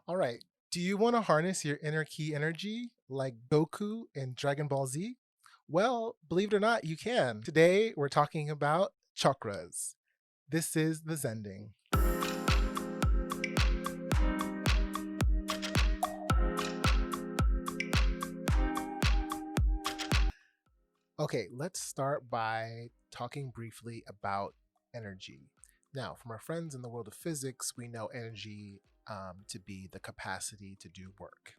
All right. Do you want to harness your inner key energy like Goku in Dragon Ball Z? Well, believe it or not, you can. Today, we're talking about chakras. This is the ZENDing. Okay, let's start by talking briefly about energy. Now, from our friends in the world of physics, we know energy to be the capacity to do work,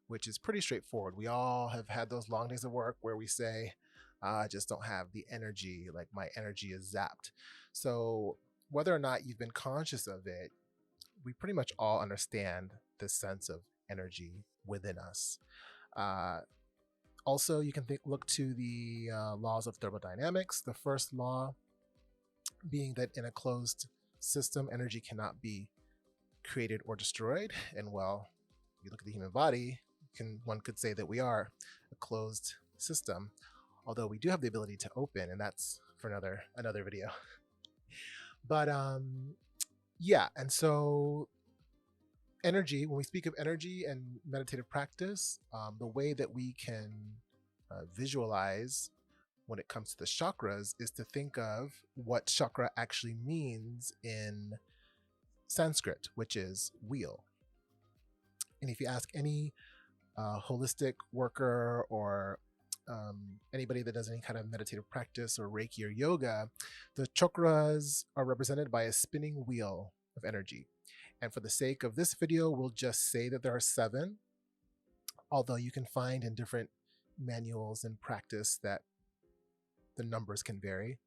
which is pretty straightforward. We all have had those long days of work where we say, I just don't have the energy, like my energy is zapped. So, whether or not you've been conscious of it, we pretty much all understand this sense of energy within us. Uh, Also, you can look to the laws of thermodynamics. The first law being that in a closed system, energy cannot be created or destroyed. And well, if you look at the human body, one could say that we are a closed system, although we do have the ability to open, and that's for another video. But yeah, and so energy, when we speak of energy and meditative practice, the way that we can visualize when it comes to the chakras is to think of what chakra actually means in Sanskrit, which is wheel. And if you ask any holistic worker or anybody that does any kind of meditative practice or Reiki or yoga, the chakras are represented by a spinning wheel of energy. And for the sake of this video, we'll just say that there are 7, although you can find in different manuals and practice that the numbers can vary.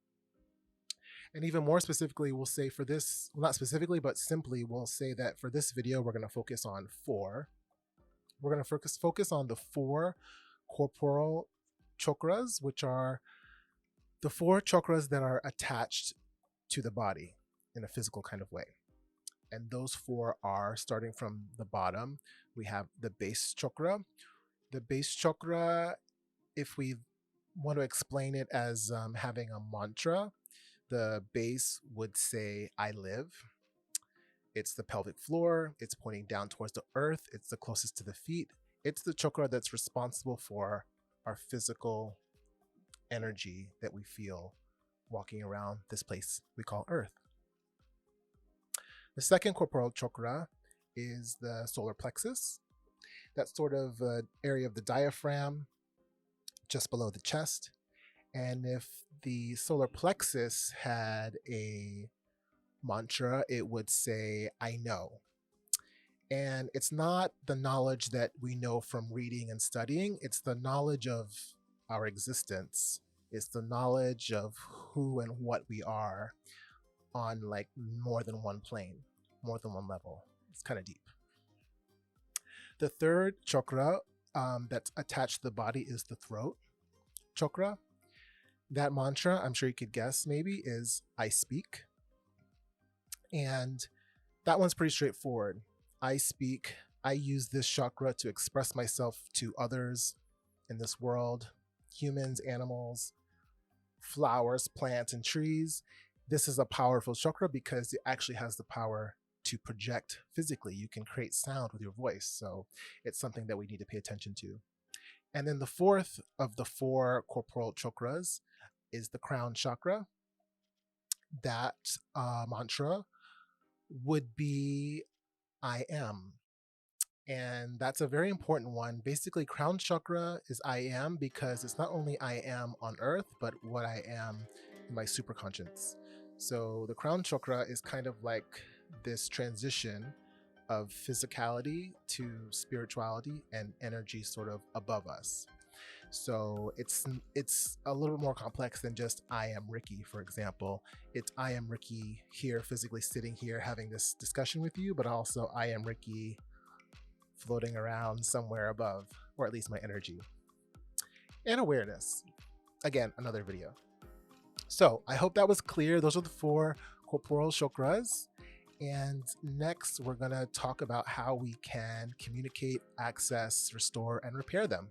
And even more specifically, we'll say for this, well, not specifically, but simply we'll say that for this video, we're going to focus on 4. We're going to focus on the 4 corporal chakras, which are the 4 chakras that are attached to the body in a physical kind of way. And those 4 are, starting from the bottom, we have the base chakra. The base chakra, if we want to explain it as having a mantra, the base would say, I live. It's the pelvic floor. It's pointing down towards the earth. It's the closest to the feet. It's the chakra that's responsible for our physical energy that we feel walking around this place we call earth. The second corporal chakra is the solar plexus. That's sort of an area of the diaphragm just below the chest. And if the solar plexus had a mantra, it would say, I know. And it's not the knowledge that we know from reading and studying. It's the knowledge of our existence. It's the knowledge of who and what we are on like more than one plane, more than one level. It's kind of deep. The third chakra that's attached to the body is the throat chakra. That mantra, I'm sure you could guess maybe, is I speak. And that one's pretty straightforward. I speak. I use this chakra to express myself to others in this world, humans, animals, flowers, plants, and trees. This is a powerful chakra because it actually has the power to project physically. You can create sound with your voice. So it's something that we need to pay attention to. And then the fourth of the 4 corporal chakras is the Crown Chakra. That mantra would be I am. And that's a very important one. Basically, Crown Chakra is I am because it's not only I am on earth, but what I am in my superconscious. So the Crown Chakra is kind of like this transition of physicality to spirituality and energy sort of above us. So it's a little bit more complex than just I am Ricky, for example. It's I am Ricky here, physically sitting here having this discussion with you, but also I am Ricky floating around somewhere above, or at least my energy. And awareness. Again, another video. So I hope that was clear. Those are the 4 corporal chakras. And next, we're going to talk about how we can communicate, access, restore, and repair them.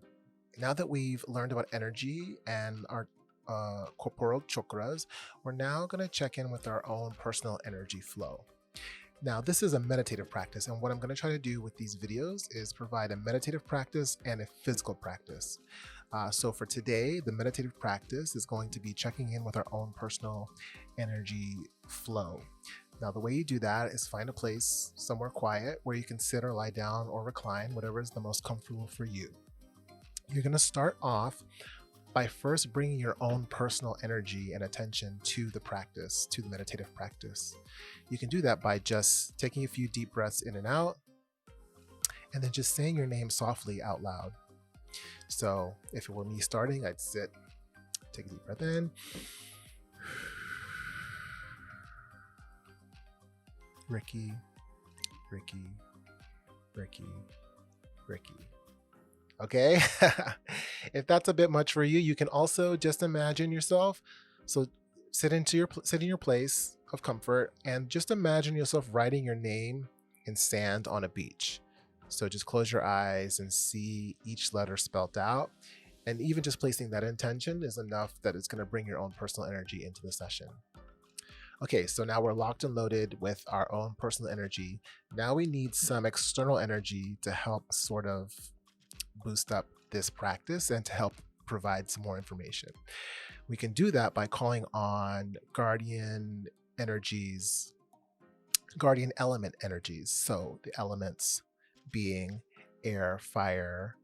Now that we've learned about energy and our corporal chakras, we're now going to check in with our own personal energy flow. Now, this is a meditative practice, and what I'm going to try to do with these videos is provide a meditative practice and a physical practice. So for today, the meditative practice is going to be checking in with our own personal energy flow. Now, the way you do that is find a place somewhere quiet where you can sit or lie down or recline, whatever is the most comfortable for you. You're going to start off by first bringing your own personal energy and attention to the practice, to the meditative practice. You can do that by just taking a few deep breaths in and out, and then just saying your name softly out loud. So if it were me starting, I'd sit, take a deep breath in, Ricky, Ricky, Ricky, Ricky. Okay, if that's a bit much for you, you can also just imagine yourself. So sit in your place of comfort and just imagine yourself writing your name in sand on a beach. So just close your eyes and see each letter spelled out. And even just placing that intention is enough that it's going to bring your own personal energy into the session. Okay, so now we're locked and loaded with our own personal energy. Now we need some external energy to help sort of boost up this practice and to help provide some more information. We can do that by calling on guardian energies, guardian element energies. So the elements being air, fire,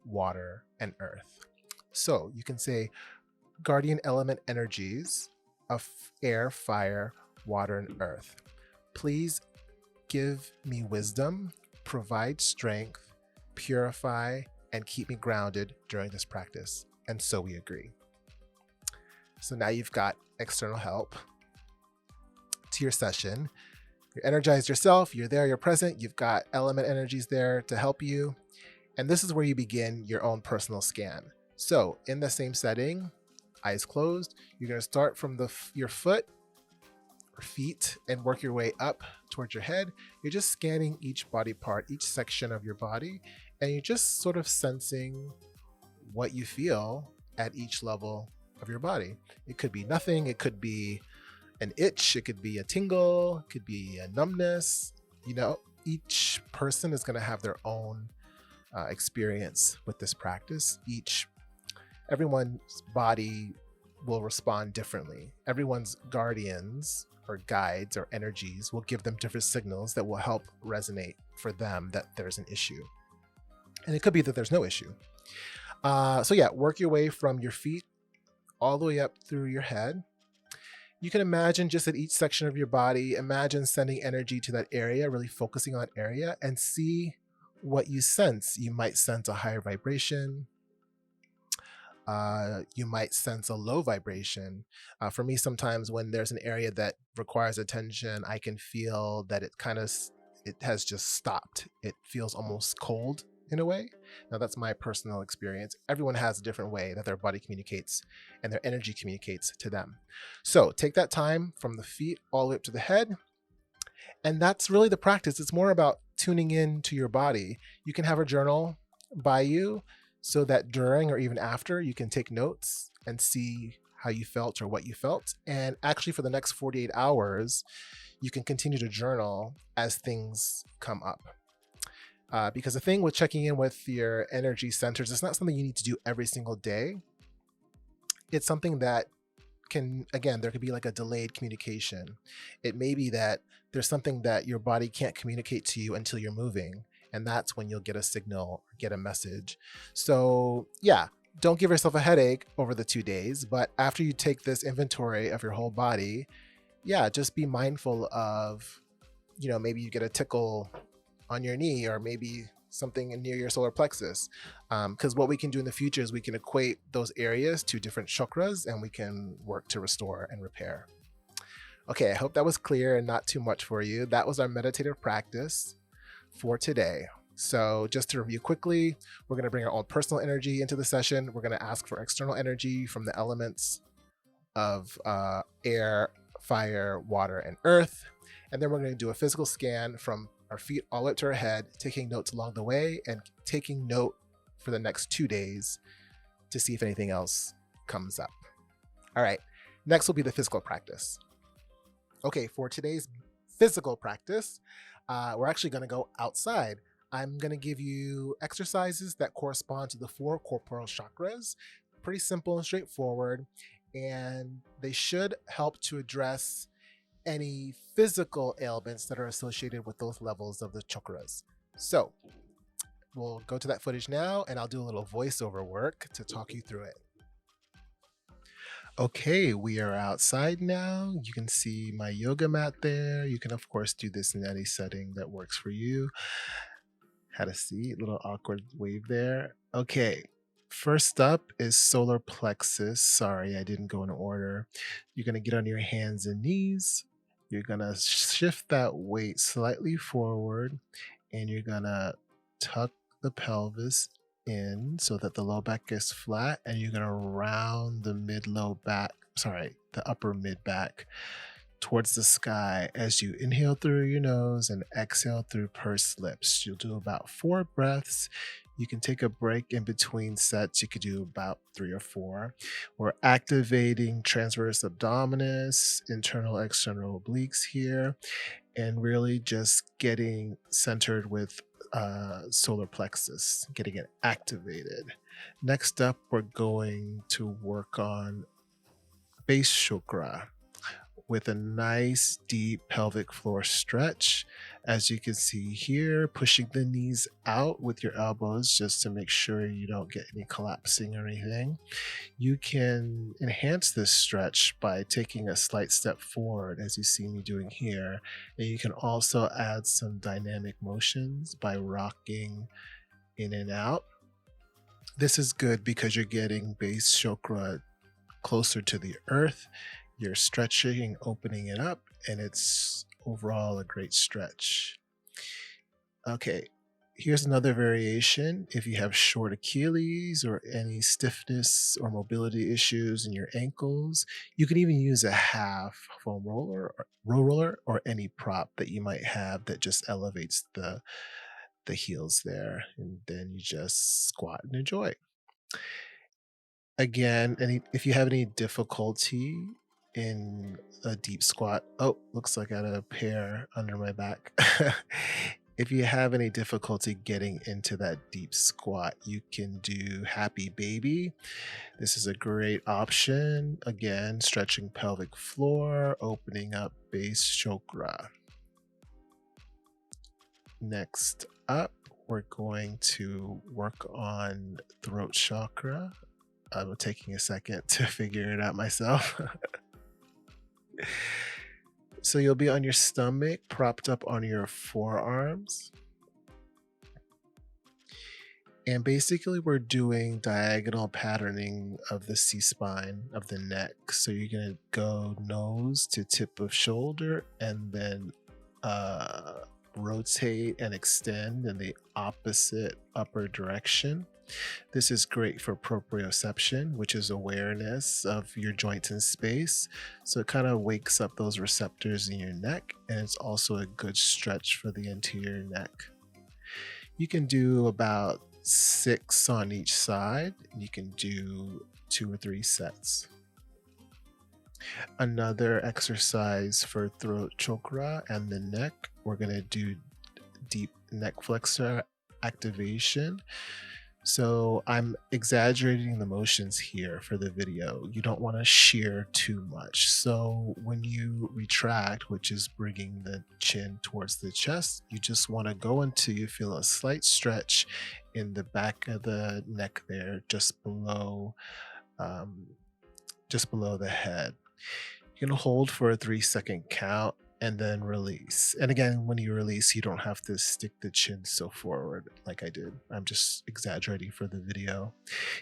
water, and earth. So you can say guardian element energies of air, fire, water, and earth. Please give me wisdom, provide strength, purify, and keep me grounded during this practice. And so we agree. So now you've got external help to your session. You're energized yourself, you're there, you're present, you've got element energies there to help you. And this is where you begin your own personal scan. So in the same setting, eyes closed, you're going to start from your foot or feet and work your way up towards your head. You're just scanning each body part, each section of your body, and you're just sort of sensing what you feel at each level of your body. It could be nothing, it could be an itch, it could be a tingle, it could be a numbness. You know, each person is going to have their own experience with this practice. Everyone's body will respond differently. Everyone's guardians or guides or energies will give them different signals that will help resonate for them that there's an issue. And it could be that there's no issue. So yeah, work your way from your feet all the way up through your head. You can imagine just at each section of your body, imagine sending energy to that area, really focusing on that area, and see what you sense. You might sense a higher vibration. You might sense a low vibration. For me, sometimes when there's an area that requires attention, I can feel that it has just stopped. It feels almost cold in a way. Now that's my personal experience. Everyone has a different way that their body communicates and their energy communicates to them. So take that time from the feet all the way up to the head. And that's really the practice. It's more about tuning in to your body. You can have a journal by you so that during or even after you can take notes and see how you felt or what you felt. And actually for the next 48 hours, you can continue to journal as things come up. Because the thing with checking in with your energy centers, it's not something you need to do every single day. It's something that there could be like a delayed communication. It may be that there's something that your body can't communicate to you until you're moving. And that's when you'll get a signal, get a message. So yeah, don't give yourself a headache over the 2 days, but after you take this inventory of your whole body, yeah, just be mindful of, maybe you get a tickle on your knee or maybe something near your solar plexus. Because what we can do in the future is we can equate those areas to different chakras and we can work to restore and repair. Okay, I hope that was clear and not too much for you. That was our meditative practice for today. So just to review quickly, we're going to bring our own personal energy into the session. We're going to ask for external energy from the elements of air, fire, water, and earth. And then we're going to do a physical scan from our feet all up to our head, taking notes along the way and taking note for the next 2 days to see if anything else comes up. All right, next will be the physical practice. Okay, for today's physical practice. We're actually going to go outside. I'm going to give you exercises that correspond to the 4 corporeal chakras. Pretty simple and straightforward, and they should help to address any physical ailments that are associated with those levels of the chakras. So we'll go to that footage now, and I'll do a little voiceover work to talk you through it. Okay, we are outside now. You can see my yoga mat there. You can, of course, do this in any setting that works for you. Had a seat, little awkward wave there. Okay, first up is solar plexus. Sorry, I didn't go in order. You're going to get on your hands and knees. You're going to shift that weight slightly forward, and you're going to tuck the pelvis in so that the low back is flat, and you're going to round the the upper mid back towards the sky as you inhale through your nose and exhale through pursed lips. You'll do about 4 breaths. You can take a break in between sets. You could do about 3 or 4. We're activating transverse abdominis, internal, external obliques here, and really just getting centered with solar plexus, getting it activated. Next up, we're going to work on base chakra with a nice deep pelvic floor stretch. As you can see here, pushing the knees out with your elbows just to make sure you don't get any collapsing or anything. You can enhance this stretch by taking a slight step forward, as you see me doing here. And you can also add some dynamic motions by rocking in and out. This is good because you're getting base chakra closer to the earth. You're stretching, opening it up, and it's overall a great stretch. Okay, here's another variation. If you have short Achilles or any stiffness or mobility issues in your ankles, you can even use a half foam roller or any prop that you might have that just elevates the heels there, and then you just squat and enjoy. Again, if you have any difficulty in a deep squat, looks like I had a pair under my back. If you have any difficulty getting into that deep squat, you can do happy baby. This is a great option. Again, stretching pelvic floor, opening up base chakra. Next up, we're going to work on throat chakra. I'm taking a second to figure it out myself. So you'll be on your stomach, propped up on your forearms. And basically we're doing diagonal patterning of the C-spine of the neck. So you're going to go nose to tip of shoulder and then rotate and extend in the opposite upper direction. This is great for proprioception, which is awareness of your joints in space. So it kind of wakes up those receptors in your neck, and it's also a good stretch for the anterior neck. You can do about 6 on each side. You can do 2 or 3 sets. Another exercise for throat chakra and the neck, we're going to do deep neck flexor activation. So I'm exaggerating the motions here for the video. You don't want to shear too much. So when you retract, which is bringing the chin towards the chest, you just want to go until you feel a slight stretch in the back of the neck there, just below the head. You can hold for a 3-second count and then release. And again, when you release, you don't have to stick the chin so forward like I did. I'm just exaggerating for the video.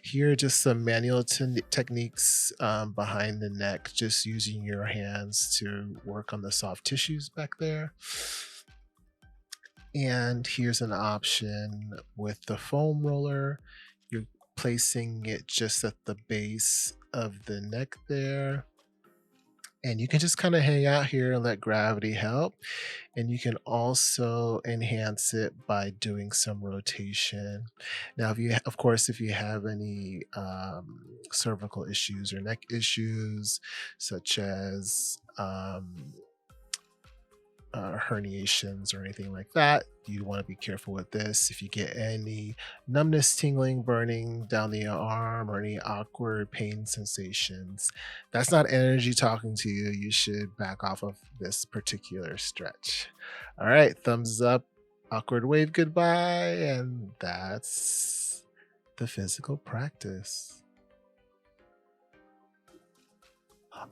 Here are just some manual techniques behind the neck, just using your hands to work on the soft tissues back there. And here's an option with the foam roller. You're placing it just at the base of the neck there. And you can just kind of hang out here and let gravity help. And you can also enhance it by doing some rotation. Now, if you have any cervical issues or neck issues, such as herniations or anything like that. You want to be careful with this. If you get any numbness, tingling, burning down the arm, or any awkward pain sensations, that's not energy talking to you. You should back off of this particular stretch. All right, thumbs up, awkward wave goodbye, and that's the physical practice.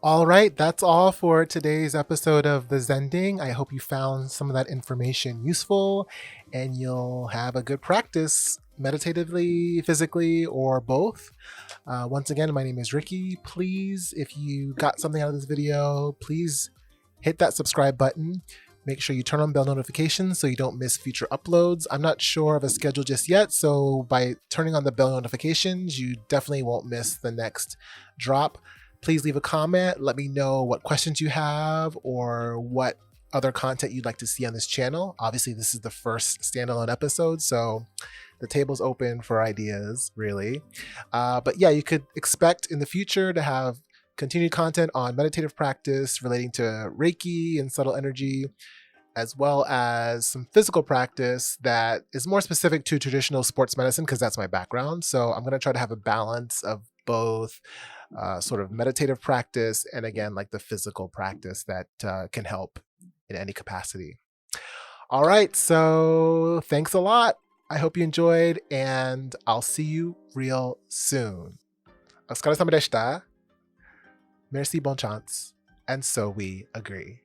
All right, that's all for today's episode of TheZENDing. I hope you found some of that information useful and you'll have a good practice meditatively, physically, or both. Once again, my name is Ricky. Please, if you got something out of this video, please hit that subscribe button. Make sure you turn on bell notifications so you don't miss future uploads. I'm not sure of a schedule just yet, so by turning on the bell notifications, you definitely won't miss the next drop. Please leave a comment. Let me know what questions you have or what other content you'd like to see on this channel. Obviously, this is the first standalone episode, so the table's open for ideas, really. But yeah, you could expect in the future to have continued content on meditative practice relating to Reiki and subtle energy, as well as some physical practice that is more specific to traditional sports medicine, because that's my background. So I'm going to try to have a balance of both sort of meditative practice and, again, like the physical practice that can help in any capacity. All right, so thanks a lot. I hope you enjoyed, and I'll see you real soon. お疲れ様でした. Merci, bon chance. And so we agree.